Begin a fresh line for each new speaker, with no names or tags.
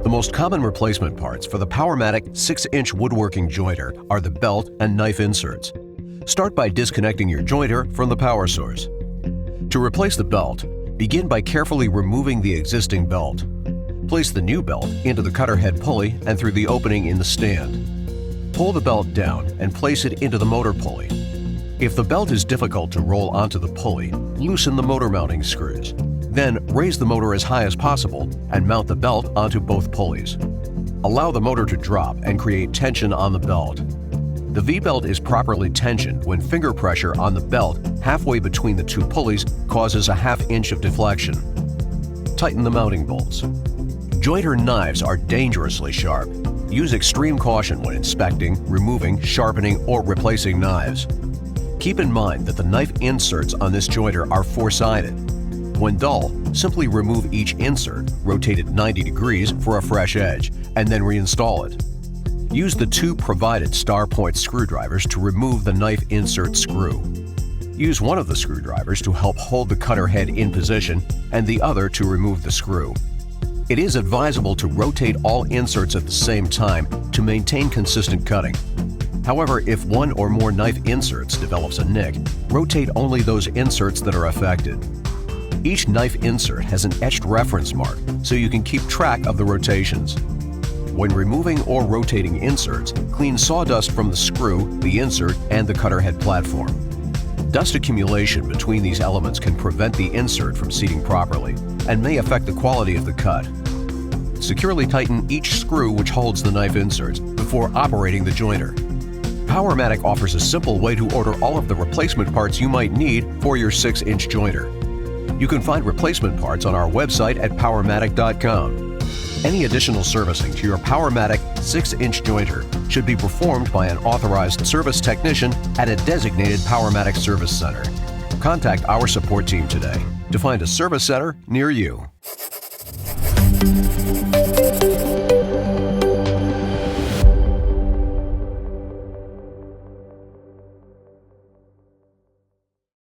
The most common replacement parts for the Powermatic 6-inch woodworking jointer are the belt and knife inserts. Start by disconnecting your jointer from the power source. To replace the belt, begin by carefully removing the existing belt. Place the new belt into the cutter head pulley and through the opening in the stand. Pull the belt down and place it into the motor pulley. If the belt is difficult to roll onto the pulley, loosen the motor mounting screws. Then raise the motor as high as possible and mount the belt onto both pulleys. Allow the motor to drop and create tension on the belt. The V-belt is properly tensioned when finger pressure on the belt halfway between the two pulleys causes a ½ inch of deflection. Tighten the mounting bolts. Jointer knives are dangerously sharp. Use extreme caution when inspecting, removing, sharpening, or replacing knives. Keep in mind that the knife inserts on this jointer are 4-sided. When dull, simply remove each insert, rotate it 90 degrees for a fresh edge, and then reinstall it. Use the 2 provided star point screwdrivers to remove the knife insert screw. Use one of the screwdrivers to help hold the cutter head in position and the other to remove the screw. It is advisable to rotate all inserts at the same time to maintain consistent cutting. However, if one or more knife inserts develops a nick, rotate only those inserts that are affected. Each knife insert has an etched reference mark, so you can keep track of the rotations. When removing or rotating inserts, clean sawdust from the screw, the insert, and the cutter head platform. Dust accumulation between these elements can prevent the insert from seating properly and may affect the quality of the cut. Securely tighten each screw which holds the knife inserts before operating the jointer. Powermatic offers a simple way to order all of the replacement parts you might need for your 6-inch jointer. You can find replacement parts on our website at powermatic.com. Any additional servicing to your Powermatic 6-inch jointer should be performed by an authorized service technician at a designated Powermatic service center. Contact our support team today to find a service center near you.